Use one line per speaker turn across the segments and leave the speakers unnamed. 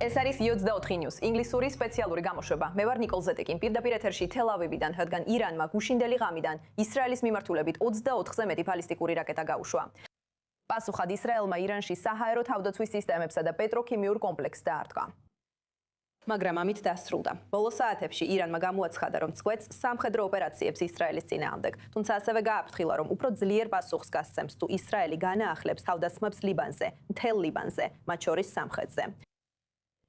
ეს არის 24 News, ინგლისური სპეციალური გამოშვება. მე ვარ ნიკოლ ზეტიკი, პირდაპირ ეთერში თელ-ავივიდან, რადგან ირანმა გუშინდელი ღამიდან ისრაელის მიმართულებით 24-ზე მეტი ბალისტიკური რაკეტა გაუშვა. პასუხად ისრაელმა ირანში საჰაერო თავდაცვის სისტემებსა და პეტროქიმიურ კომპლექსს დაარტყა. მაგრამ ამით დასრულდა. ბოლო საათებში ირანმა გამოაცხადა, რომ წყვეტს სამხედრო ოპერაციებს ისრაელის წინააღმდეგ, თუმცა ასევე გააფრთხილა, რომ უფრო ძლიერ პასუხს გასცემს, თუ ისრაელი განაახლებს თავდასხმებს ლიბანზე, მთელ ლიბანზე, მათ შორის სამხრეთზე.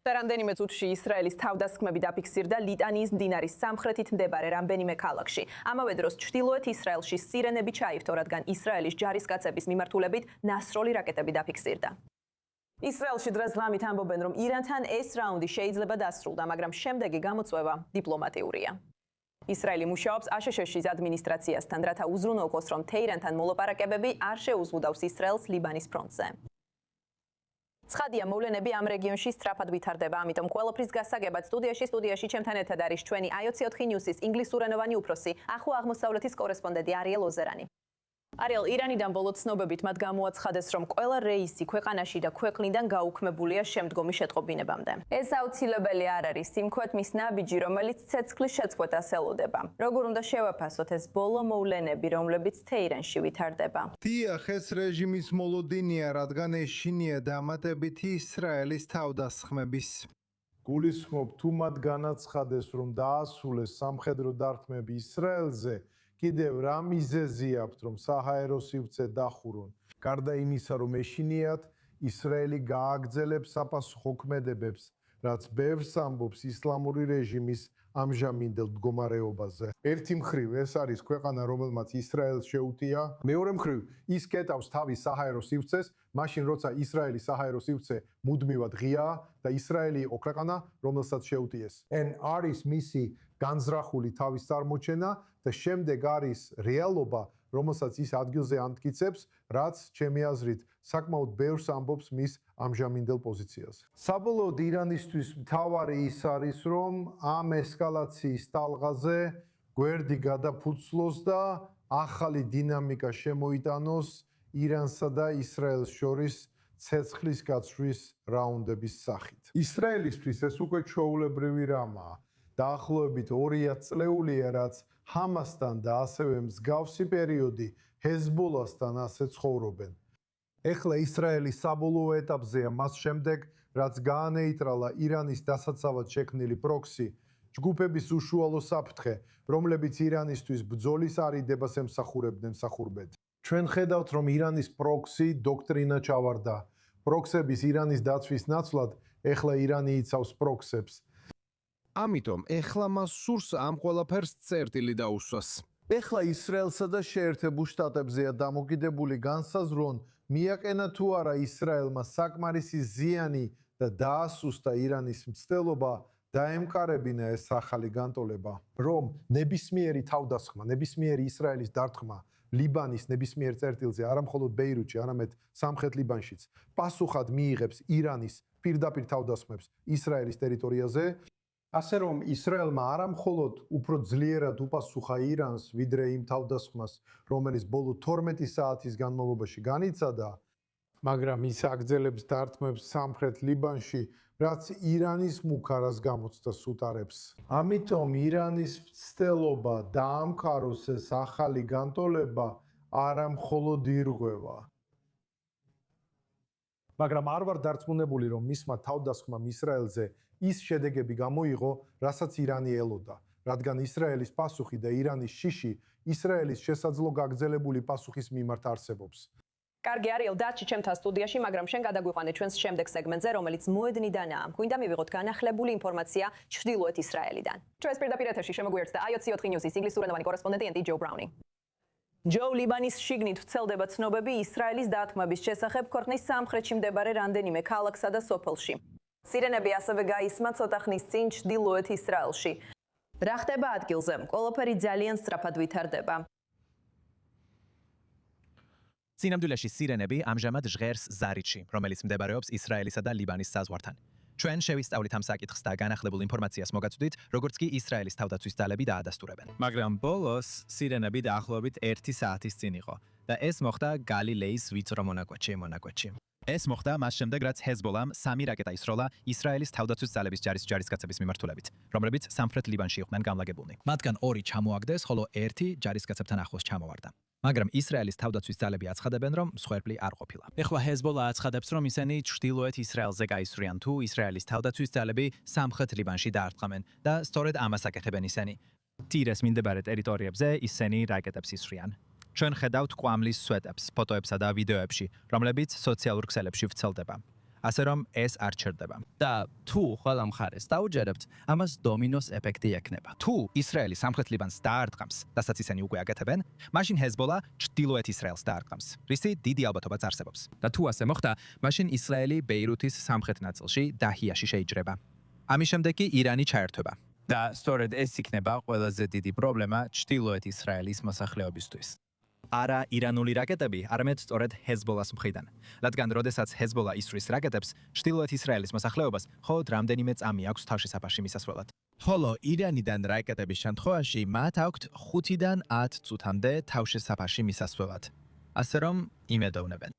და რამდენიმე წუთში ისრაელის თავდასხმები დაფიქსირდა ლიტანიის მდინარის სამხრეთით მდებარე რამდენიმე ქალაქში. ამავე დროს ჩრდილოეთ ისრაელში სირენები ჩაირთო, რადგან ისრაელის ჯარისკაცების მიმართულებით ნასროლი რაკეტები დაფიქსირდა. ისრაელში დღეს ღამით ამბობენ, რომ ირანთან ეს რაუნდი შეიძლება დასრულდა, მაგრამ შემდეგი გამოწვევა დიპლომატიურია. ისრაელი მუშაობს აშშ-ის ადმინისტრაციასთან, რათა უზრუნველყოს, რომ თეირანთან მოლაპარაკებები არ შეუზღუდავს ისრაელს ლიბანის ფრონტზე. ცხადია, მოვლენები ამ რეგიონში სწრაფად ვითარდება, ამიტომ ყველაფრის გასაგებად სტუდიაში ჩემთან ერთად არის ჩვენი i24 News-ის ინგლისურენოვანი უფროსი, ახლო აღმოსავლეთის კორესპონდენტი არიელ ოზერანი. არიელ, ირანიდან ბოლო ცნობებით მათ გამოაცხადეს, რომ ყველა რეისი ქვეყანაში და ქვეყნიდან გაუქმებულია შემდგომი შეტყობინებამდე. ეს აუცილებელი არ არის, იმქვეთ მის ნაბიჯი, რომელიც ცეცხლის შეწყვეტას ელოდება. როგორ უნდა შევაფასოთ ეს ბოლო მოვლენები, რომლებიც თეირანში ვითარდება?
დიახ, ეს რეჟიმის მოლოდინია, რადგან ეშინია დამატებითი ისრაელის თავდასხმების.
გულისხმობ თუ მათ განაცხადეს, რომ დაასრულეს სამხედრო დარტყმები ისრაელზე, კიდევ რა მიზეზი აქვთ, რომ საჰაერო სივრცე დახურონ. გარდა იმისა, რომ ეშინიათ, ისრაელი გააგრძელებს საპასუხო ქმედებებს, რაც ბევრს ამბობს ისლამური რეჟიმის ამჟამინდელ მდგომარეობაზე. ერთი მხრივ ეს არის ქვეყანა, რომელმაც ისრაელს შეუტია, მეორე მხრივ ის კეტავს თავის საჰაერო სივრცეს, მაშინ როცა ისრაელის საჰაერო სივრცე მუდმივად ღიაა და ისრაელი იყო ქვეყანა, რომელსაც შეუტიეს. არის მისი განზრახული თავის წარმოჩენა და შემდეგ არის რეალობა, რომელსაც ის ადგილზე ამტკიცებს, რაც ჩემი აზრით საკმაოდ ბევრს ამბობს მის ამჟამინდელ პოზიციაზე. საბოლოოდ ირანისთვის მთავარი ის არის, რომ ამ ესკალაციის ტალღაზე გვერდი გადაფუცლოს და ახალი დინამიკა შემოიტანოს ირანსა და ისრაელს შორის ცეცხლის გაცვლის რაუნდების სახით. ისრაელისთვის ეს უკვე ჩვეულებრივი რამაა. დაახლოებით 200 წლეულია, რაც ჰამასთან და ასევე მსგავსი პერიოდი ჰეზბოლასთან ასე ცხოვრობენ. ეხლა ისრაელის საბოლოო ეტაპზეა მას შემდეგ, რაც გაანეიტრალა ირანის დასაცავად შექმნილი პროქსი, ჯგუფების უშუალო საფრთხე, რომლებიც ირანისთვის ბრძოლის არიდებას ემსახურებდნენ. ჩვენ ხედავთ, რომ ირანის პროქსი დოქტრინა ჩავარდა. პროქსების ირანის დაცვის ნაცვლად, ეხლა ირანი იცავს პროქსებს.
ამიტომ ეხლა მას სურს ამ ყველაფერს წერტილი დაუსვას.
ეხლა ისრაელსა და შეერთებულ შტატებზეა დამოკიდებული განსაზღვრონ, მიაყენა თუ არა ისრაელმა საკმარისი ზიანი და დაასუსტა ირანის მცდელობა დაემყარებინა ეს ახალი განტოლება, რომ ნებისმიერი თავდასხმა, ნებისმიერი ისრაელის დარტყმა ლიბანის ნებისმიერ წერტილზე, არა მხოლოდ ბეირუთში, არამედ სამხრეთ ლიბანშიც, პასუხად მიიღებს ირანის პირდაპირ თავდასხმებს ისრაელის ტერიტორიაზე. ასე რომ ისრაელმა არა მხოლოდ უფრო ძლიერად უპასუხა ირანს, ვიდრე იმ თავდასხმას, რომელიც ბოლო 12 საათის განმავლობაში განიცადა, მაგრამ ის აგრძელებს დარტყმებს სამხრეთ ლიბანში, რაც ირანის მუქარას გამოცდას უტარებს. ამიტომ ირანის მცდელობა დაამყაროს ეს ახალი განტოლება არა მხოლოდ ირღვევა. მაგრამ არ ვარ დარწმუნებული, რომ მისმა თავდასხმამ ისრაელზე ის შედეგები გამოიღო, რასაც ირანი ელოდა, რადგან ისრაელის პასუხი და ირანის შიში ისრაელის შესაძლო გაგრძელებული პასუხის მიმართ არსებობს.
კარგი, არიელ, დარჩი ჩემთან სტუდიაში, მაგრამ შენ გადაგვიყვანე ჩვენს შემდეგ სეგმენტზე, რომელიც მოედნიდანაა. გვინდა მივიღოთ განახლებული ინფორმაცია ჩრდილოეთ ისრაელიდან. ჩვენს პირდაპირ ეთერში შემოგვიერთდა i24 News-ის ინგლისურენოვანი კორესპონდენტი ჯო ბრაუნი. ჯო, ლიბანის შიგნით ვრცელდება ცნობები ისრაელის დათმობის შესახებ ქვეყნის სამხრეთში მდებარე რამდენიმე ქალაქსა და სოფელში. სირენები ასევე გაისმა ცოტა ხნის წინ ჩრდილოეთ ისრაელში. რა ხდება ადგილზე? ყველაფერი ძალიან სწრაფად ვითარდება.
სინამდვილეში სირენები ამჟამად ჟღერს ზარიჩში, რომელიც მდებარეობს ისრაელისა და ლიბანის საზღვართან. ჩვენ შევისწავლით ამ საკითხს და განახლებულ ინფორმაციას მოგაცვდით, როგორც კი ისრაელის თავდაცვის ძალები დაადასტურებენ. მაგრამ ბოლოს სირენები დაახლოებით 1 საათის წინ იყო და ეს მოხდა გალილეის ვიწრო მონაკვეთში. ეს მოხდა მას შემდეგ, რაც ჰეზბოლამ 3 რაკეტა ისროლა ისრაელის თავდაცვის ძალების ჯარისკაცების მიმართულებით, რომლებიც სამხრეთ ლიბანში იყვნენ გამლაგებულნი. მათგან 2 ჩამოაგდეს, ხოლო 1 ჯარისკაცებთან ახლოს ჩამოვარდა. მაგრამ ისრაელის თავდაცვის ძალები აცხადებენ, რომ მსხვერპლი არ ყოფილა. ეხლა ჰეზბოლა აცხადებს, რომ ისინი ჩრდილოეთ ისრაელზე გაისვრიან თუ ისრაელის თავდაცვის ძალები სამხრეთ ლიბანში დაარტყამენ და სწორედ ამას აკეთებენ ისინი. ტირეს მიმდებარე ტერიტორიებზე ისინი რაკეტებს ისრიან. ჩვენ ხედავთ კვამლის სვეტებს, ფოტოებსა და ვიდეოებში, რომლებიც სოციალურ ქსელებში ვრცელდება. ასე რომ ეს არ ჩერდება. და თუ ყველა მხარეს დაუჯერებთ, ამას დომინოს ეფექტი ექნება. თუ ისრაელი სამხრეთ ლიბანს დაარტყამს, რასაც ისინი უკვე აკეთებენ, მაშინ ჰეზბოლა ჩრდილოეთ ისრაელს დაარტყამს, რისი დიდი ალბათობაც არსებობს. და თუ ასე მოხდა, მაშინ ისრაელი ბეირუთის სამხრეთ ნაწილში დაჰიაში შეიჯრება. ამის შემდეგ კი ირანი ჩაერთვება. და სწორედ ეს იქნება ყველაზე დიდი პრობლემა ჩრდილოეთ ისრაელის მოსახლეობისთვის. არა ირანული რაკეტები, არამედ სწორედ ჰეზბოლას მხრიდან. რადგან როდესაც ჰეზბოლა ისვრის რაკეტებს, ჩრდილოეთ ისრაელის მოსახლეობას მხოლოდ რამდენიმე წამი აქვს თავშესაფარში მისასვლელად. ხოლო ირანიდან რაკეტების შემთხვევაში მათ აქვთ 5-დან 10 წუთამდე თავშესაფარში მისასვლელად. ასე რომ იმედოვნებენ.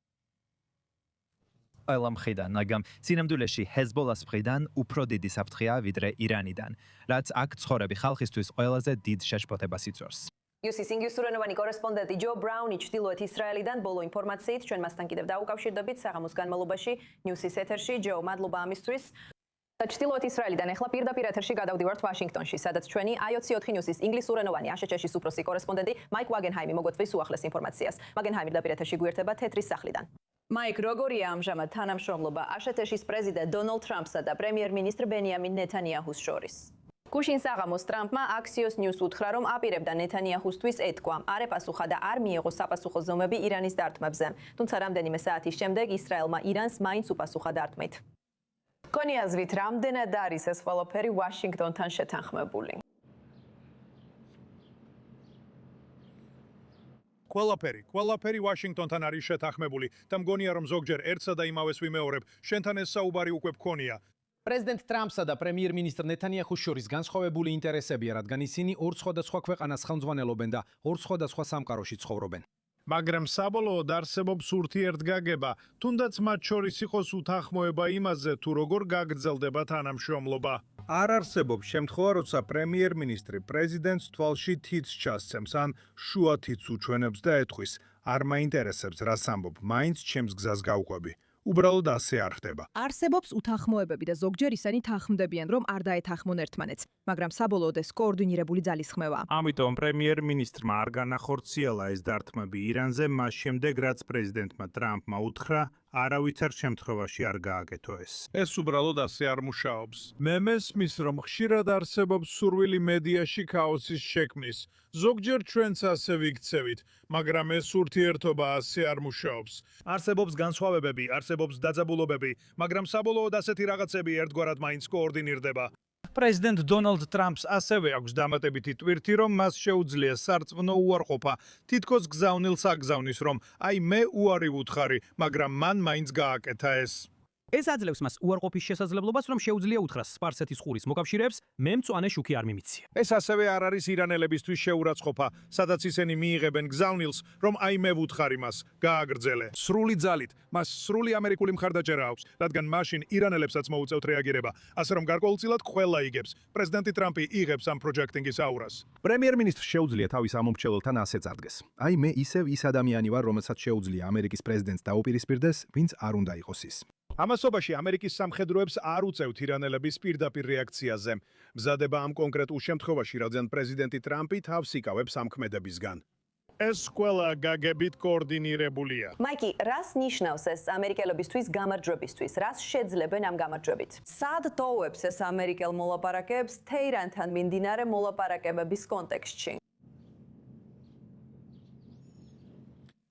ყველა მხრიდან, მაგრამ სინამდვილეში ჰეზბოლას მხრიდან უფრო დიდი საფრთხეა ვიდრე ირანიდან, რაც აქ ცხოვრები ხალხისთვის ყველაზე დიდ შეშფოთებას იწვევს.
Newsis ინგლისურენოვანი კორესპონდენტი ჯო ბრაუნი ჩრდილოეთ ისრაელიდან ბოლო ინფორმაციით ჩვენ მასთან კიდევ დაუკავშირდებით საღამოს განმავლობაში Newsis ეთერში. ჯო, მადლობა ამისთვის. ჩრდილოეთ ისრაელიდან ახლა პირდაპირ ეთერში გადავდივართ ვაშინგტონში, სადაც ჩვენი IOC4 Newsis ინგლისურენოვანი აშშ-ის უფროსი კორესპონდენტი მაიკ ვაგენჰაიმი მოგვეწვის უახლეს ინფორმაციას. ვაგენჰაიმი პირდაპირ ეთერში გვერდება თეთრის სახლიდან. მაიკ, როგორია ამჟამად თანამშრომლობა აშშ-ის პრეზიდენტ დონალდ ტრამპსა და პრემიერ-მინისტრ ბენიამინ ნეთანიაჰუს შორის? გუშინ საღამოს ტრამპმა Axios News უთხრა, რომ აპირებდა ნეთანიაჰუსთვის ეთქვა, არ ეპასუხა და არ მიიღო საპასუხო ზომები ირანის დარტყმებზე. თუმცა რამდენიმე საათის შემდეგ ისრაელმა ირანს მაინც უპასუხა დარტყმით. თქვენი აზრით, რამდენად არის ეს ყველაფერი ვაშინგტონთან შეთანხმებული?
ყველაფერი ვაშინგტონთან არის შეთანხმებული და მგონია, რომ ზოგჯერ ერთსა და იმავეს ვიმეორებ, შენთან ეს საუბარი უკვე მქონია.
პრეზიდენტ ტრამპსა და პრემიერ-მინისტრ ნეთანიაჰუს შორის განსხვავებული ინტერესებია, რადგან ისინი ორ სხვადასხვა ქვეყანას ხელმძღვანელობენ და ორ სხვადასხვა სამყაროში ცხოვრობენ.
მაგრამ საბოლოოდ არსებობს ურთიერთგაგება, თუნდაც მათ შორის იყოს უთანხმოება იმაზე, თუ როგორ გაგრძელდება თანამშრომლობა.
არ არსებობს შემთხვევა, როცა პრემიერ-მინისტრი პრეზიდენტს თვალში თითს ჩასცემს ან შუა თითს უჩვენებს და ეთქვის. არ მაინტერესებს, რას ამბობ, მაინც ჩემს გზას გავყვები. უბრალოდ ასე არ ხდება.
არსებობს უთანხმოებები და ზოგჯერ ისინი თანხმდებიან, რომ არ დაეთანხმონ ერთმანეთს, მაგრამ საბოლოოდ ეს კოორდინირებული ძალისხმევაა.
ამიტომ პრემიერ-მინისტრმა არ განახორციელა ეს დარტყმები ირანზე, მას შემდეგ რაც პრეზიდენტმა ტრამპმა უთხრა, არავითარ შემთხვევაში არ გააკეთო ეს. ეს უბრალოდ ასე არ მუშაობს. მე მესმის, რომ ხშირად არსებობს სურვილი მედიაში ქაოსის შექმნის. ზოგჯერ ჩვენც ასე ვიქცევით, მაგრამ ეს ურთიერთობა ასე არ მუშაობს. არსებობს განსხვავებები, არსებობს დაძაბულობები, მაგრამ საბოლოოდ ასეთი რაღაცები ერთგვარად მაინც კოორდინირდება. პრეზიდენტ დონალდ ტრამპს ასევე აქვს დამატებითი ტვირთი, რომ მას შეუძლია სარწმუნო უარყოფა, თითქოს გზავნილს აგზავნის, რომ აი მე უარი ვუთხარი, მაგრამ მან მაინც გააკეთა ეს.
ეს აძლევს მას უარყოფის შესაძლებლობას, რომ შეუძლია უთხრას სპარსეთის ყურის მოკავშირეებს, მე მწვანე შუქი არ მიმიცია.
ეს ასევე არ არის ირანელებისთვის შეურაცხყოფა, სადაც ისინი მიიღებენ გზავნილს, რომ აი მე ვუთხარი მას, გააგრძელე. სრული ძალით, მას სრული ამერიკული მხარდაჭერა აქვს, რადგან მაშინ ირანელებსაც მოუწევთ რეაგირება, ასე რომ გარკვეულწილად ყველა იგებს. პრეზიდენტი ტრამპი იღებს ამ პროჯექტინგის აურას.
პრემიერ-მინისტრს შეუძლია თავის ამომრჩეველთან ასე წარდგეს. აი მე ისევ ის ადამიანი ვარ, რომელსაც შეუძლია ამერიკის პრეზიდენტს დაუპირისპირდეს, ვინც არ უნდა იყოს ის.
ამასობაში ამერიკის სამხედროებს არ უწევთ ირანელების პირდაპირ რეაქციაზე. მზადება ამ კონკრეტულ შემთხვევაში, რადგან პრეზიდენტი ტრამპი თავს იკავებს ამ ქმედებისგან. ეს ყველა გაგებით კოორდინირებულია.
მაიკი, რას ნიშნავს ეს ამერიკელებისთვის გამარჯვებისთვის? რას შეძლებენ ამ გამარჯვებით? სად ტოვებს ეს ამერიკელ მოლაპარაკებებს თეირანთან მიმდინარე მოლაპარაკებების კონტექსტში?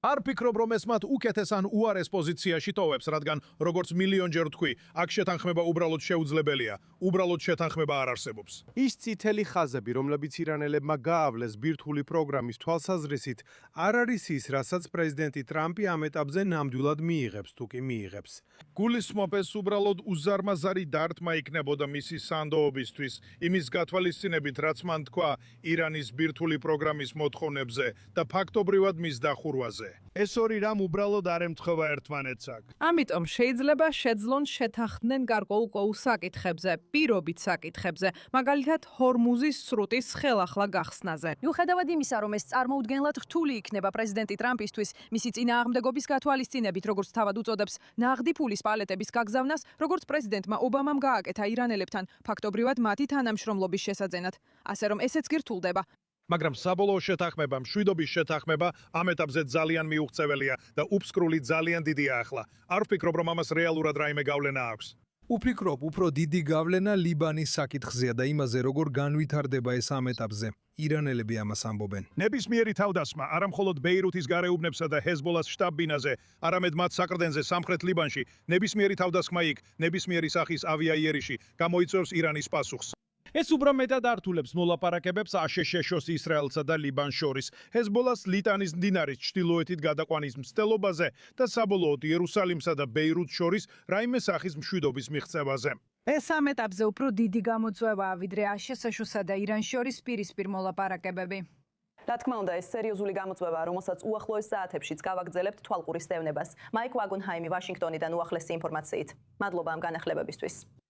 არ ფიქრობ, რომ ეს მათ უკეთეს ან უარეს პოზიციაში ტოვებს, რადგან როგორც მილიონჯერ ვთქვი, აქ შეთანხმება უბრალოდ შეუძლებელია. უბრალოდ შეთანხმება არ არსებობს.
ის წითელი ხაზები, რომლებიც ირანელებმა გაავლეს ბირთვული პროგრამის თვალსაზრისით, არ არის ის, რასაც პრეზიდენტი ტრამპი ამ ეტაპზე ნამდვილად მიიღებს, თუ კი მიიღებს.
გულისხმობ, ეს უბრალოდ უზარმაზარი დარტყმა იქნებოდა მისი სანდოობისთვის, იმის გათვალისწინებით, რაც მან თქვა ირანის ბირთვული პროგრამის მოთხოვნებზე და ფაქტობრივად მის დახურვაზე. ეს ორი რამ უბრალოდ არ ემთხვევა ერთმანეთს აქ.
ამიტომ შეიძლება შეძლონ შეთანხმდნენ გარკვეულ საკითხებზე, პირობით საკითხებზე, მაგალითად ჰორმუზის სრუტის ხელახლა გახსნაზე.
მიუხედავად იმისა, რომ ეს წარმოუდგენლად რთული იქნება პრეზიდენტი ტრამპისთვის, მისი წინააღმდეგობის გათვალისწინებით, როგორც თავად უწოდებს, ნაღდი ფულის პალეტების გაგზავნას, როგორც პრეზიდენტმა ობამამ გააკეთა ირანელებთან, ფაქტობრივად მათი თანამშრომლობის შესაძენად. ასე რომ ესეც კი რთულდება.
მაგრამ საბოლოო შეთანხმება, მშვიდობის შეთანხმება ამ ეტაპზე ძალიან მიუღწეველია და უფსკრული ძალიან დიდია ახლა. არ ვფიქრობ, რომ ამას რეალურად რაიმე გავლენა აქვს.
უფიქრობ, უფრო დიდი გავლენა ლიბანის საკითხზეა და იმაზე, როგორ განვითარდება ეს ამ ეტაპზე. ირანელები ამას ამბობენ.
ნებისმიერი თავდასხმა არა მხოლოდ ბეირუთის გარეუბნებსა და ჰეზბოლას შტაბ-ბინაზე, არამედ მათ საკრდენზე სამხრეთ ლიბანში, ნებისმიერი თავდასხმა იქ, ნებისმიერი სახის ავიაიერიში გამოიწვევს ირანის პასუხს. ეს უფრო მეტად ართულებს მოლაპარაკებებს აშშ-ს ისრაელსა და ლიბანს შორის, ჰეზბოლას ლიტანის მდინარის ჩრდილოეთით გადაყვანის მცდელობაზე და საბოლოოდ იერუსალიმსა და ბეირუთს შორის რაიმე სახის მშვიდობის მიღწევაზე.
ეს ამ ეტაპზე უფრო დიდი გამოწვევაა, ვიდრე აშშ-სა და ირანს შორის პირისპირ მოლაპარაკებები.
რა თქმა უნდა, ეს სერიოზული გამოწვევაა, რომელსაც უახლოეს საათებშიც გავაგრძელებთ თვალყურის დევნებას. მაიკ ვაგონჰაიმი ვაშინგტონიდან უახლესი ინფორმაციით. მადლობა ამ განახლებებისთვის.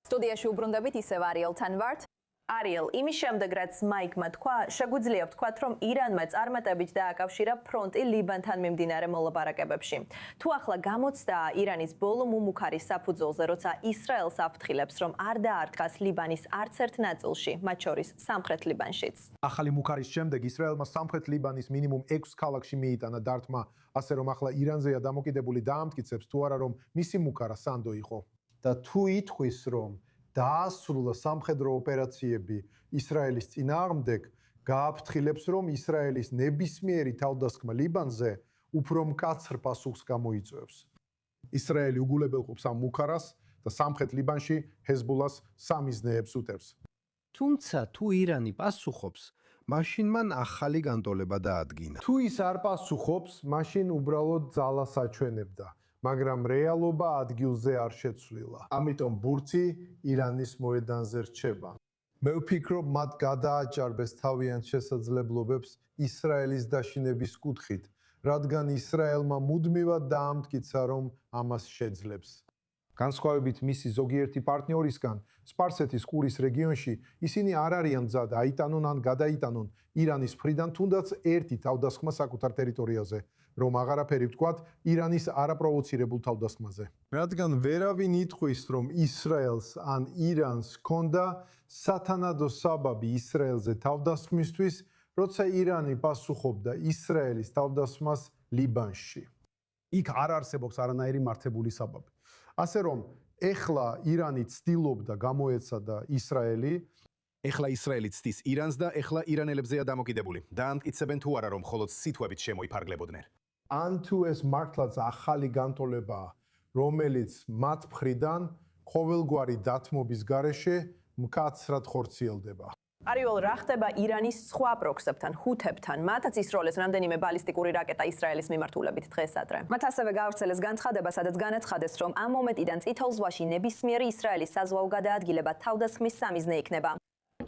სტუდიაში უბრუნდებით ისევ არიელთან ვართ. არიელ, იმის შემდეგ რაც მაიკმა თქვა, შეგვიძლია ვთქვათ, რომ ირანმა წარმატებით დააკავშირა ფრონტი ლიბანთან მიმდინარე მოლაპარაკებებში. თუ ახლა გამოცდა ირანის ბოლო მუმუქარის საფუძველზე, როცა ისრაელს აფრთხილებს, რომ არ დაარტყას ლიბანის არც ერთ ნაწილში, მათ შორის სამხრეთ ლიბანშიც.
ახალი მუქარის შემდეგ ისრაელმა სამხრეთ ლიბანის მინიმუმ 6 ქალაქში მიიტანა დარტყმა, ასე რომ ახლა ირანზეა დამოკიდებული დაამტკიცებს თუ არა რომ მისი მუქარა სანდო იყო. და თუ ითქვის რომ დაასრულა სამხედრო ოპერაციები ისრაელის წინააღმდეგ, გააფრთხილებს რომ ისრაელის ნებისმიერი თავდასხმა ლიბანზე უფრო მკაცრ პასუხს გამოიწვევს. ისრაელი უგულებელყოფს ამ მუქარას და სამხრეთ ლიბანში ჰეზბოლას სამიზნეებს უტევს.
თუმცა თუ ირანი პასუხობს, მაშინ მან ახალი განტოლება დაადგინა.
თუ ის არ პასუხობს, მაშინ უბრალოდ ძალას აჩვენებდა. მაგრამ რეალობა ადგილზე არ შეცვლილა. ამიტომ ბურთი ირანის მოედანზე რჩება. მე ვფიქრობ, მათ გადააჭარბეს თავიანთ შესაძლებლობებს ისრაელის დაშინების კუთხით, რადგან ისრაელმა მუდმივად დაამტკიცა, რომ ამას შეძლებს. განსხვავებით მისი ზოგიერთი პარტნიორისგან, სპარსეთის ყურის რეგიონში ისინი არ არიან მზად აიტანონ ან გადაიტანონ ირანის მხრიდან თუნდაც ერთი თავდასხმა საკუთარ ტერიტორიაზე. რომ აღარაფერი ვთქვათ ირანის არაპროვოცირებულ თავდასხმაზე. რადგან ვერავინ ითქვის, რომ ისრაელს ან ირანს ჰქონდა სათანადო საბაბი ისრაელზე თავდასხმისთვის, როცა ირანი პასუხობდა ისრაელის თავდასხმას ლიბანში. იქ არ არსებობს არანაირი მართებული საბაბი. ასე რომ, ეხლა ირანი ცდილობდა გამოეცადა ისრაელი,
ეხლა ისრაელი ცდის ირანს და ეხლა ირანელებზეა დამოკიდებული. დაამტკიცებენ თუ არა, რომ მხოლოდ სიტყვებით შემოიფარგლებოდნენ.
ან თუ ეს მართლაც ახალი განტოლებაა, რომელიც მათ მხრიდან ყოველგვარი დათმობის გარეშე მკაცრად ხორციელდება.
არიელ, რა ხდება ირანის სხვა პროქსებთან, ჰუთებთან? მათაც ისროლეს რამდენიმე ბალისტიკური რაკეტა ისრაელის მიმართულებით დღეს ადრე. მათ ასევე გაავრცელეს განცხადება, სადაც განაცხადეს, რომ ამ მომენტიდან წითელ ზღვაში ნებისმიერი ისრაელის საზღვაო გადაადგილება თავდასხმის სამიზნე იქნება.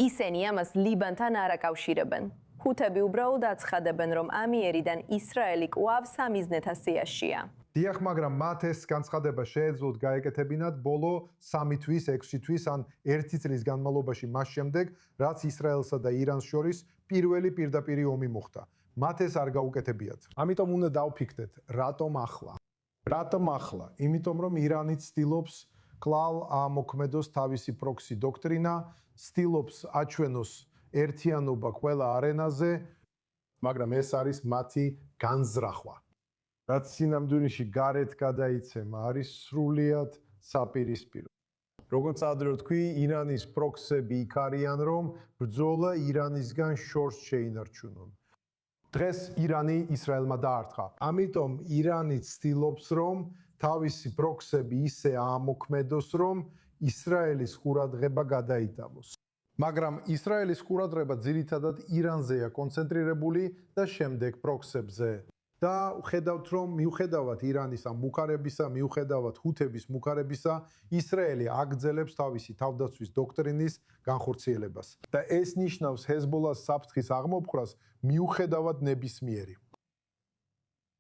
ისინი ამას ლიბანთან არ აკავშირებენ. ჰუთები უბრალოდ აცხადებენ, რომ ამიერიდან ისრაელი კვლავ სამიზნეთა სიაშია.
დიახ, მაგრამ მათ ეს განცხადება შეეძლოთ გაეკეთებინათ ბოლო 3 თვის, 6 თვის ან 1 წლის განმავლობაში მას შემდეგ, რაც ისრაელსა და ირანს შორის პირველი პირდაპირი ომი მოხდა. მათ ეს არ გაუკეთებიათ. ამიტომ უნდა დავფიქრდეთ, რატომ ახლა? რატომ ახლა? იმიტომ რომ ირანი ცდილობს კვლავ ამოქმედოს თავისი პროქსი დოქტრინა, ცდილობს აჩვენოს ერთიანობა ყველა არენაზე, მაგრამ ეს არის მათი განზრახვა. რაც სინამდვილეში გარეთ გადაიცემა არის სრულიად საპირისპირო. როგორც ადრე ვთქვი, ირანის პროქსები იქ არიან, რომ ბრძოლა ირანისგან შორს შეინარჩუნონ. დღეს ირანი ისრაელმა დაარტყა. ამიტომ ირანი ცდილობს, რომ თავისი პროქსები ისე ამოქმედოს, რომ ისრაელის ყურადღება გადაიტანოს. მაგრამ ისრაელის ყურადღება ძირითადად ირანზეა კონცენტრირებული და შემდეგ პროქსებზე. და ხედავთ, რომ მიუხედავად ირანის ამ მუქარებისა, მიუხედავად ჰუთების მუქარებისა, ისრაელი აგრძელებს თავისი თავდაცვის დოქტრინის განხორციელებას. და ეს ნიშნავს ჰეზბოლას საფრთხის აღმოფხვრას მიუხედავად ნებისმიერი.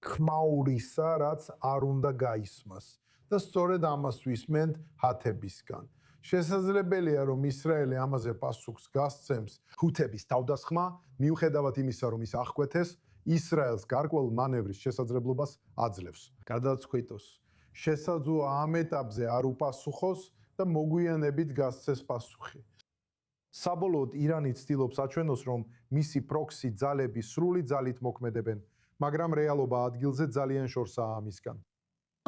ქმაურისა, რაც არ უნდა გაისმას და სწორედ ამას ვისმენთ ჰათებისგან. შესაძლებელია, რომ ისრაელი ამაზე პასუხს გასცემს ჰუთების თავდასხმა, მიუხედავად იმისა, რომ ის აღკვეთეს, ისრაელს გარკვეულ მანევრის შესაძლებლობას აძლევს. გადაწყვიტოს, შესაძლოა ამ ეტაპზე არ უპასუხოს და მოგვიანებით გასცეს პასუხი. საბოლოოდ ირანი ცდილობს აჩვენოს, რომ მისი პროქსი ძალები სრული ძალით მოქმედებენ, მაგრამ რეალობა ადგილზე ძალიან შორსაა ამისგან.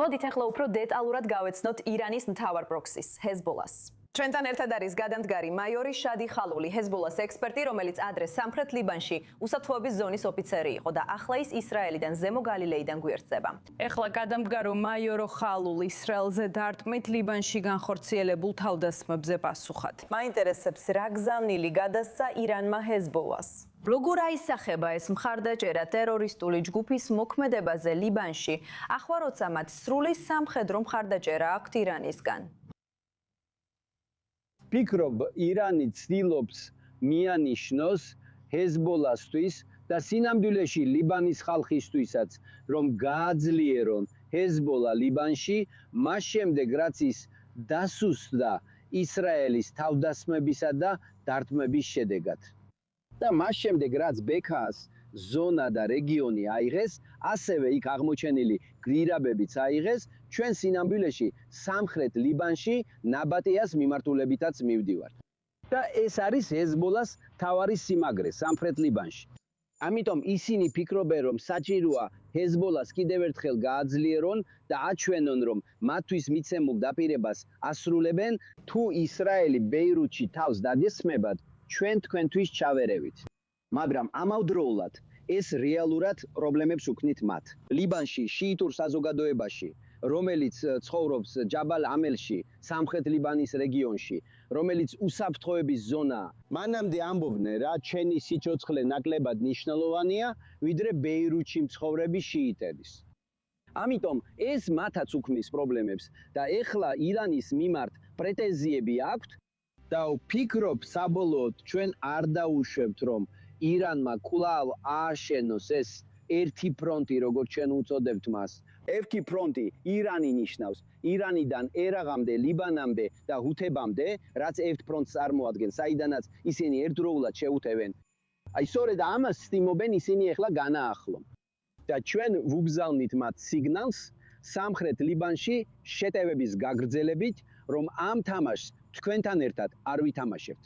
მოდით ახლა უფრო დეტალურად გავეცნოთ ირანის მთავარ პროქსის, ჰეზბოლას. ჩვენთან ერთად არის გადამდგარი მაიორი შადი ხალული, ჰეზბოლას ექსპერტი, რომელიც ადრე სამხრეთ ლიბანში უსაფრთხოების ზონის ოფიცერი იყო და ახლა ის ისრაელიდან ზემო გალილეიდან გვერდდება.
ეხლა გადამდგარო მაიორო ხალული ისრაელზე დარტყმით ლიბანში განხორციელებულ თავდასხმებზე პასუხად.
მაინტერესებს რა გზავნილი გადასცა ირანმა ჰეზბოლას. როგორ აისახება ეს მხარდაჭერა ტერორისტული ჯგუფის მოქმედებაზე ლიბანში, ახლა როცა მათ სრული სამხედრო მხარდაჭერა აქვთ ირანისგან?
ფიქრობ, ირანი ცდილობს მიანიშნოს ჰეზბოლასთვის და სინამდვილეში ლიბანის ხალხისთვისაც, რომ გააძლიერონ ჰეზბოლა ლიბანში, მას შემდეგ რაც ის დასუსტდა ისრაელის თავდასხმებისა და დარტყმების შედეგად. და მას შემდეგ რაც ბექას ზონა და რეგიონი აიღეს, ასევე იქ აღმოჩენილი გვირაბებიც აიღეს, ჩვენ სინამდვილეში სამხრეთ ლიბანში ნაბატიას მიმართულებითაც მივდივართ. და ეს არის ჰეზბოლას თავარი სიმაგრე სამხრეთ ლიბანში. ამიტომ ისინი ფიქრობენ, რომ საჭიროა ჰეზბოლას კიდევ ერთხელ გააძლიერონ და აჩვენონ, რომ მათთვის მიცემულ დაპირებას ასრულებენ, თუ ისრაელი ბეირუთში თავს დადესმებად, ჩვენ თქვენთვის ჩავერევით. მაგრამ ამავდროულად ეს რეალურად პრობლემებს უქმნით მათ. ლიბანში, შიიტურ საზოგადოებაში, რომელიც ცხოვრობს ჯაბალ ამელში, სამხრეთ ლიბანის რეგიონში, რომელიც უსაფრთხოების ზონაა. მანამდე ამბობდნენ, რა ჩვენი სიცოცხლე ნაკლებად მნიშვნელოვანია, ვიდრე ბეირუთში მცხოვრები შიიტების. ამიტომ ეს მათაც უქმნის პრობლემებს და ეხლა ირანის მიმართ პრეტენზიები აქვთ და ვფიქრობ, საბოლოოდ ჩვენ არ დაუშვებთ, რომ ირანმა კვლავ ააშენოს ეს ერთი ფრონტი, როგორც ჩვენ უწოდებთ მას. ერთი ფრონტი ირანი ნიშნავს ირანიდან ერაღამდე, ლიბანამდე და ჰუთებამდე, რაც ერთ ფრონტს წარმოადგენს, საიდანაც ისინი ერთდროულად შეუთევენ. აი სწორედ ამას სტიმობენ ისინი ეხლა განაახლონ. და ჩვენ ვუგზავნით მათ სიგნალს სამხრეთ ლიბანში შეტევების გაგრძელებით, რომ ამ თამაშს თქვენთან ერთად არ ვითამაშებთ.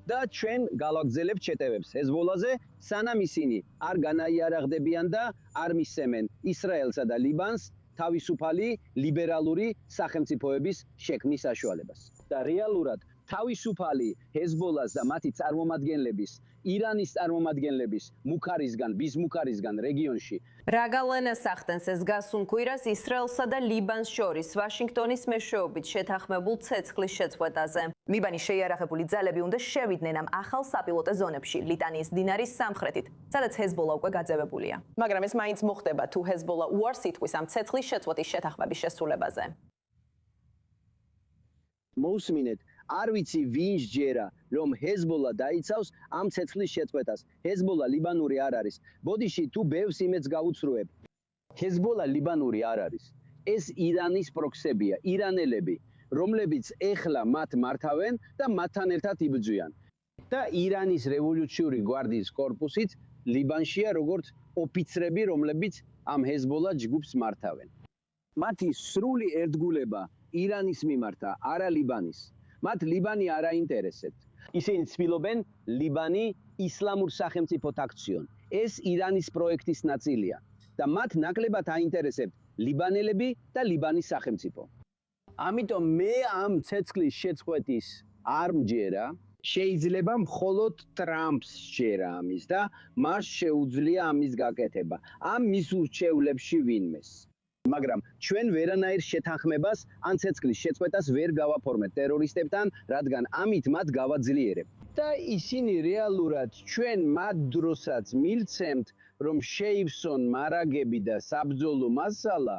და ჩვენ გავაგრძელებთ შეტევებს ჰეზბოლაზე, სანამ ისინი არ განაიარაღდებიან და არ მისცემენ ისრაელსა და ლიბანს თავისუფალი ლიბერალური სახელმწიფოების შექმნის საშუალებას. და რეალურად თავისუფალი ჰეზბოლას და მათი წარმომადგენლების, ირანის წარმომადგენლების მუქარისგან, ბიზმუქარისგან რეგიონში.
რა გავლენას ახდენს ეს გასულ კვირას ისრაელსა და ლიბანს შორის ვაშინგტონის მეშვეობით შეთანხმებულ ცეცხლის შეწყვეტაზე? ლიბანის შეიარაღებული ძალები უნდა შევიდნენ ამ ახალ საპილოტე ზონებში, ლიტანიის მდინარის სამხრეთით, სადაც ჰეზბოლა უკვე გაძევებულია. მაგრამ ეს მაინც მოხდება, თუ ჰეზბოლა უარს იტყვის ამ ცეცხლის შეწყვეტის შეთანხმების შესრულებაზე.
მოусმინეთ, არ ვიცი ვინ ჯერა, რომ ჰეზბოლა დაიცავს ამ ცეცხლის შეწყვეტას. ჰეზბოლა ლიბანური არ არის. ბოდიში თუ ბევრს იმედს გავუცრუებ. ჰეზბოლა ლიბანური არ არის. ეს ირანის პროქსებია, ირანელები, რომლებიც ეხლა მათ მართავენ და მათთან ერთად იბრძვიან. და ირანის რევოლუციური გვარდიის კორპუსიც ლიბანშია, როგორც ოფიცრები, რომლებიც ამ ჰეზბოლა ჯგუფს მართავენ. მათი სრული ერთგულება ირანის მიმართა, არა ლიბანის. მათ ლიბანი არ აინტერესებთ. ისინი ცდილობენ ლიბანი ისლამურ სახელმწიფოდ აქციონ. ეს ირანის პროექტის ნაწილია და მათ ნაკლებად აინტერესებთ ლიბანელები და ლიბანის სახელმწიფო. ამიტომ მე ამ ცეცხლის შეწყვეტის არ მჯერა, შეიძლება მხოლოდ ტრამპს სჯერა ამის და მას შეუძლია ამის გაკეთება. ამ მის ურჩევლებში ვინმეს. მაგრამ ჩვენ ვერანაირ შეთანხმებას ან ცეცხლის შეწყვეტას ვერ გავაფორმებთ ტერორისტებთან, რადგან ამით მათ გავაძლიერებთ. და ისინი რეალურად ჩვენ მათ დროსაც მილცემთ, რომ შეივსონ მარაგები და საბრძოლო მასალა,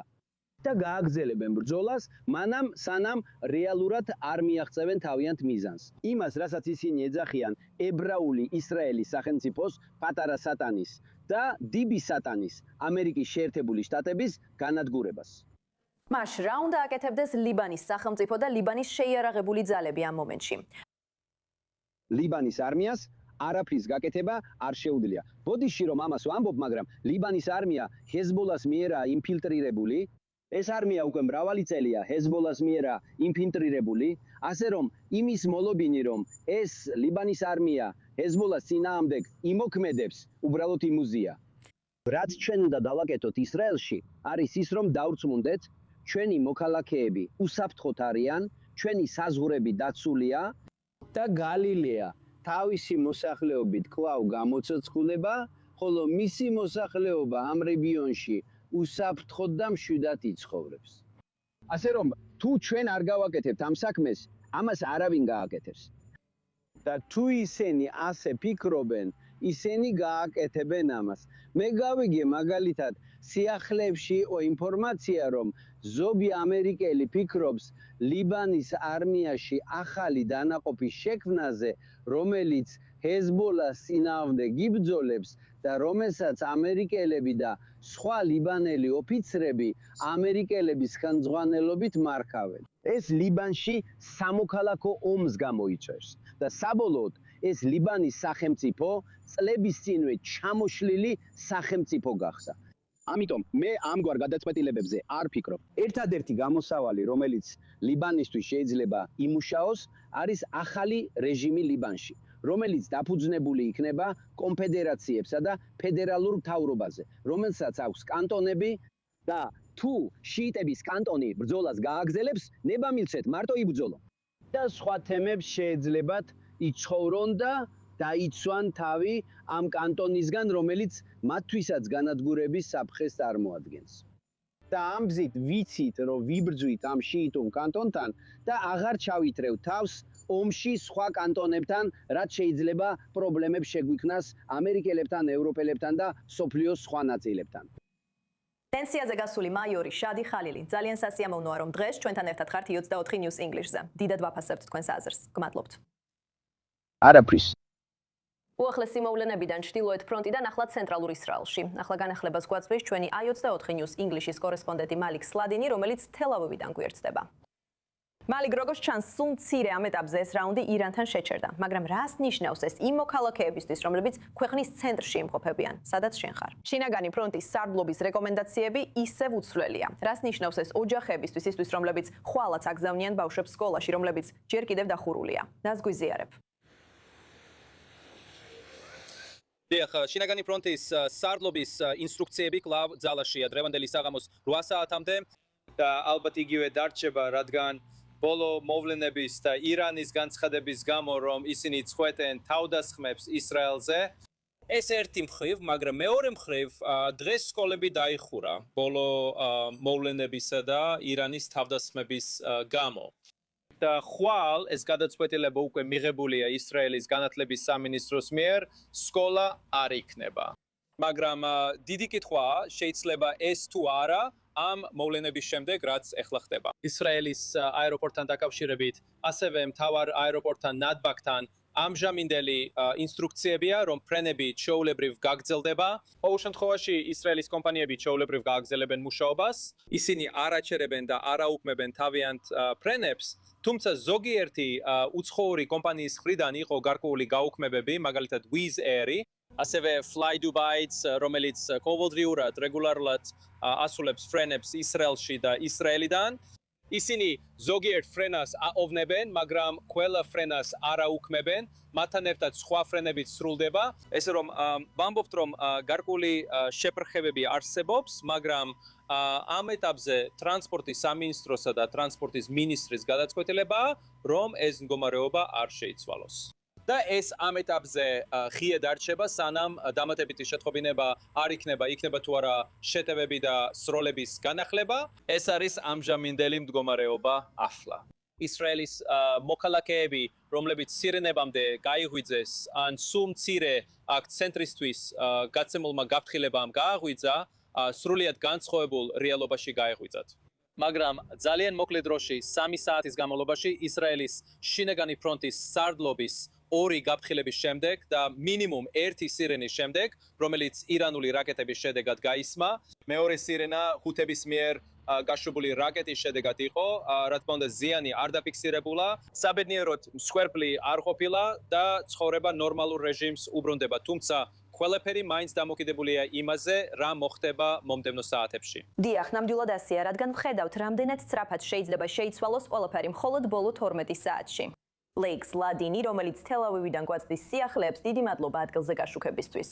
და გააგრძელებენ ბრძოლას, მანამ სანამ რეალურად არ მიაღწევენ თავიანთ მიზანს. იმას, რასაც ისინი ეძახიან ებრაული ისრაელის სახელმწიფოს პატარა სატანის და დიდი სატანის ამერიკის შეერთებული შტატების განადგურებას.
მას რა უნდა აკეთებდეს ლიბანის სახელმწიფო და ლიბანის შეიარაღებული ძალები ამ მომენტში?
ლიბანის არმიას არაფრის გაკეთება არ შეუძლია. ბოდიში რომ ამას ვამბობ, მაგრამ ლიბანის არმია ჰეზბოლას მიერაა ინფილტრირებული. ეს არმია უკვე მრავალი წელია ჰეზბოლას მიერაა ინფილტრირებული, ასე რომ იმის მოლოდინი რომ ეს ლიბანის არმია ჰეზბოლას წინააღმდეგ იმოქმედებს, უბრალოდ იმუზია. რაც ჩვენ უნდა დავაკეთოთ ისრაელში, არის ის რომ დავრწმუნდეთ, ჩვენი მოქალაქეები უსაფრთხოდ არიან, ჩვენი საზღვრები დაცულია და გალილეა თავისი მოსახლეობით კვლავ გამოცოცხლება, ხოლო მისი მოსახლეობა ამ რეგიონში უსაფრთხოდ და მშვიდად იცხოვრებს. ასე რომ თუ ჩვენ არ გავაკეთებთ ამ საქმეს, ამას არავინ გააკეთებს. და თუ ისინი ასე ფიქრობენ, ისინი გააკეთებენ ამას. მე გავიგე მაგალითად სიახლეებში ინფორმაცია, რომ ზოგი ამერიკელი ფიქრობს ლიბანის არმიაში ახალი დანაყოფის შექმნაზე, რომელიც ჰეზბოლას წინააღმდეგ იბრძოლებს და რომელსაც ამერიკელები და სხვა ლიბანელი ოფიცრები ამერიკელების ხელმძღვანელობით მართავენ. ეს ლიბანში სამოქალაქო ომს გამოიწვევს და საბოლოოდ ეს ლიბანის სახელმწიფო წლების წინვე ჩამოშლილი სახელმწიფო გახდა. ამიტომ მე ამგვარ გადაწყვეტილებებზე არ ფიქრობ. ერთადერთი გამოსავალი, რომელიც ლიბანისთვის შეიძლება იმუშაოს, არის ახალი რეჟიმი ლიბანში, რომელიც დაფუძნებული იქნება კონფედერაციებსა და ფედერალურ მთავრობაზე, რომელსაც აქვს კანტონები და თუ შიიტების კანტონი ბრძოლას გააგრძელებს, ნება-მილცეთ მარტო იბრძოლო. და სხვა თემებს შეეძლებათ იცხოვრონ და დაიცვან თავი ამ კანტონისგან, რომელიც მათთვისაც განადგურების საფრთხეს წარმოადგენს. და ამ გზით ვიცით, რომ ვიბრძვით ამ შიიტულ კანტონთან და აღარ ჩავითრევ თავს ომში სხვა კანტონებთან, რაც შეიძლება პრობლემებს შეგვიქმნას ამერიკელებთან, ევროპელებთან და სოფლიოს სხვა ნაწილებთან.
ტენსიაზე გასული მაიორი შადი ხალილი ძალიან სასიამოვნოა, რომ დღეს ჩვენთან ერთად ხართ i24 News English-ზე. დიდად ვაფასებთ თქვენს აზრს. გმადლობთ.
არაფრის.
უახლესი მოვლენებიდან ჩრდილოეთ ფრონტიდან ახლა ცენტრალურ ისრაელში. ახლა განახლებას გვაწვდის ჩვენი i24 News English-ის კორესპონდენტი მალიქ სლადინი, რომელიც თელ-ავივიდან გვერდდება. მალიქ, როგორც ჩანს, სულ მცირე ამ ეტაპზე ეს რაუნდი ირანთან შეჩერდა, მაგრამ რას ნიშნავს ეს იმ მოქალაქეებისთვის, რომლებიც ქვეყნის ცენტრში იმყოფებიან, სადაც შენ ხარ? შინაგანი ფრონტის სარდლობის რეკომენდაციები ისევ უცვლელია. რას ნიშნავს ეს ოჯახებისთვის, ისთვის, რომლებიც ხვალაც აგზავნიან ბავშვებს სკოლაში, რომლებიც ჯერ კიდევ დახურულია? დას გვიზიარებ.
დიახ, შინაგანი ფრონტის სარდლობის ინსტრუქციები კვლავ ძალაშია დღევანდელი საღამოს 8 საათამდე და ალბათ იგივე დარჩება, რადგან ბოლო მოვლენების და ირანის განცხადების გამო, რომ ისინი წყვეტენ თავდასხმებს ისრაელზე. ეს ერთი მხრივ, მაგრამ მეორე მხრივ, დღეს სკოლები დაიხურა ბოლო მოვლენებისა და ირანის თავდასხმების გამო. და ხვალ ეს გადაწყვეტილება უკვე მიღებულია ისრაელის განათლების სამინისტროს მიერ, სკოლა არ იქნება. მაგრამ დიდი კითხვაა, შეიძლება ეს თუ არა ამ მოვლენების შემდეგ, რაც ეხლა ხდება. ისრაელის აეროპორტთან დაკავშირებით, ასევე მთავარ აეროპორტთან ნატბაგთან ამჟამინდელი ინსტრუქციებია, რომ ფრენები ჩვეულებრივ გაგრძელდება. ყოველ შემთხვევაში ისრაელის კომპანიები ჩვეულებრივ გააგრძელებენ მუშაობას. ისინი არ აჩერებენ და არ აუქმებენ თავიანთ ფრენებს, თუმცა ზოგიერთი უცხოური კომპანიის მხრიდან იყო გარკვეული გაუქმებები, მაგალითად Wizz Air-ი, ასევე Fly Dubai-ც, რომელიც ყოველდღიურად რეგულარულად ასრულებს ფრენებს ისრაელში და ისრაელიდან. ისინი ზოგიერთ ფრენას აოვნებენ, მაგრამ ყველა ფრენას არ აუქმებენ, მათთან ერთად სხვა ფრენებიც სრულდება. ესე რომ ვამბობთ, რომ გარკვეული შეფრხებები არსებობს, მაგრამ ამ ეტაპზე ტრანსპორტის სამინისტროსა და ტრანსპორტის მინისტრის გადაწყვეტილებაა, რომ ეს მდგომარეობა არ შეიცვალოს. და ეს ამ ეტაპზე ღია დარჩება, სანამ დამატებითი შეტყობინება არ იქნება თუ არა შეტევები და სროლების განახლება. ეს არის ამჟამინდელი მდგომარეობა ახლა. ისრაელის მოქალაქეები, რომლებიც სირენებამდე გაიღვიძეს, ან სულ მცირე აქ ცენტრისთვის გაცემულმა გაფრთხილებამ გააღვიძა, სრულიად განსხვავებულ რეალობაში გაიღვიძათ. მაგრამ ძალიან მოკლე დროში 3 საათის განმავლობაში ისრაელის შინაგანი ფრონტის სარდლობის 2 გაფრთხილების შემდეგ და მინიმუმ 1 სირენის შემდეგ, რომელიც ირანული რაკეტების შედეგად გაისმა, მეორე სირენა ჰუთების მიერ გაშვებული რაკეტის შედეგად იყო, რა თქმა უნდა ზიანი არ დაფიქსირებულა, საბედნიეროდ მსხვერპლი არ ყოფილა და ცხოვრება ნორმალურ რეჟიმს უბრუნდება, თუმცა ყველაფერი მაინც დამოკიდებულია იმაზე, რა მოხდება მომდევნო საათებში.
დიახ, ნამდვილად ასეა, რადგან ვხედავთ, რამდენად სწრაფად შეიძლება შეიცვალოს ყველაფერი მხოლოდ ბოლო 12 საათში. ლეიქს ლადინი, რომელიც თელ-ავივიდან გვაწვდის სიახლეებს, დიდი მადლობა ადგილზე გაშუქებისთვის.